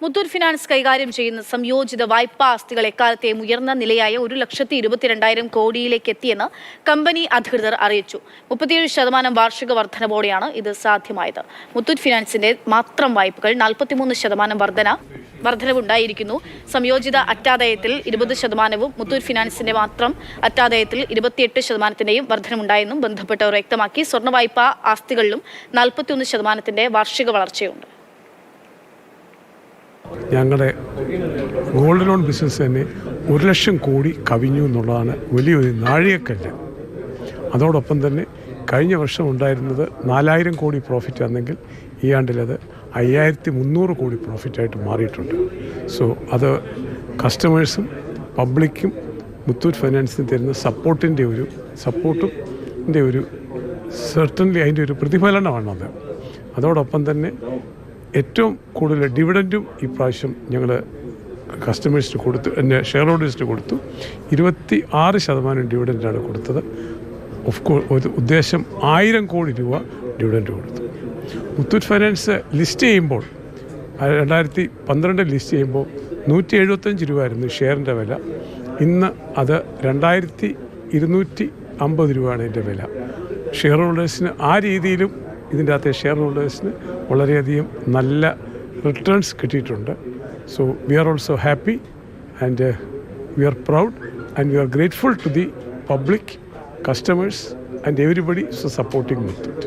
Muthoot finance കൈകാര്യം ചെയ്യുന്ന സംയോജിത വായ്പാ ആസ്തികൾ എക്കാലത്തെയും ഉയർന്ന നിലയായ 1,22,000 കോടിയിലേക്ക് എത്തിയെന്ന് കമ്പനി അധികൃതർ അറിയിച്ചു. 37% വാർഷിക വർധനവോടെയാണ് ഇത് സാധ്യമായത്. മുത്തൂറ്റ് ഫിനാൻസിന്റെ മാത്രം വായ്പകൾ 43% വർധനവുണ്ടായിരിക്കുന്നു. സംയോജിത അറ്റാദായത്തിൽ 20%വും മുത്തൂറ്റ് ഫിനാൻസിന്റെ മാത്രം അറ്റാദായത്തിൽ 28%ന്റെയും വർധനമുണ്ടായെന്നും ബന്ധപ്പെട്ടവർ വ്യക്തമാക്കി. സ്വർണ്ണ വായ്പാ ആസ്തികളിലും 41% വാർഷിക വളർച്ചയുണ്ട്. ഞങ്ങളുടെ ഗോൾഡ് ലോൺ ബിസിനസ് തന്നെ 1 ലക്ഷം കോടി കവിഞ്ഞു എന്നുള്ളതാണ് വലിയൊരു നാഴികക്കല്ല്. അതോടൊപ്പം തന്നെ കഴിഞ്ഞ വർഷം ഉണ്ടായിരുന്നത് 4000 കോടി പ്രോഫിറ്റ് ആണെങ്കിൽ ഈ ആണ്ടിലത് 5300 കോടി പ്രോഫിറ്റായിട്ട് മാറിയിട്ടുണ്ട്. സോ അത് കസ്റ്റമേഴ്സും പബ്ലിക്കും മുത്തൂറ്റ് ഫൈനാൻസിന് തരുന്ന സപ്പോർട്ടിൻ്റെ ഒരു സെർട്ടൻലി അതിൻ്റെ ഒരു പ്രതിഫലനമാണത്. അതോടൊപ്പം തന്നെ ഏറ്റവും കൂടുതൽ ഡിവിഡൻറ്റും ഈ പ്രാവശ്യം ഞങ്ങൾ കസ്റ്റമേഴ്സിന് കൊടുത്തു, ഷെയർ ഹോൾഡേഴ്സിന് കൊടുത്തു. 26% ഡിവിഡൻറ്റാണ് കൊടുത്തത്. ഒരു ഉദ്ദേശം 1000 കോടി രൂപ ഡിവിഡൻറ്റ് കൊടുത്തു. മുത്തൂറ്റ് ഫൈനാൻസ് ലിസ്റ്റ് ചെയ്യുമ്പോൾ 2012 ലിസ്റ്റ് ചെയ്യുമ്പോൾ 175 രൂപയായിരുന്നു ഷെയറിൻ്റെ വില. ഇന്ന് അത് 2250 രൂപയാണ് അതിൻ്റെ വില. ഷെയർ ഹോൾഡേഴ്സിന് ആ രീതിയിലും ഇതിൻ്റെ അകത്തെ ഷെയർ ഹോൾഡേഴ്സിന് വളരെയധികം നല്ല റിട്ടേൺസ് കിട്ടിയിട്ടുണ്ട്. So we are also happy and we are proud and we are grateful to the public, customers and everybody so supporting Muthoot.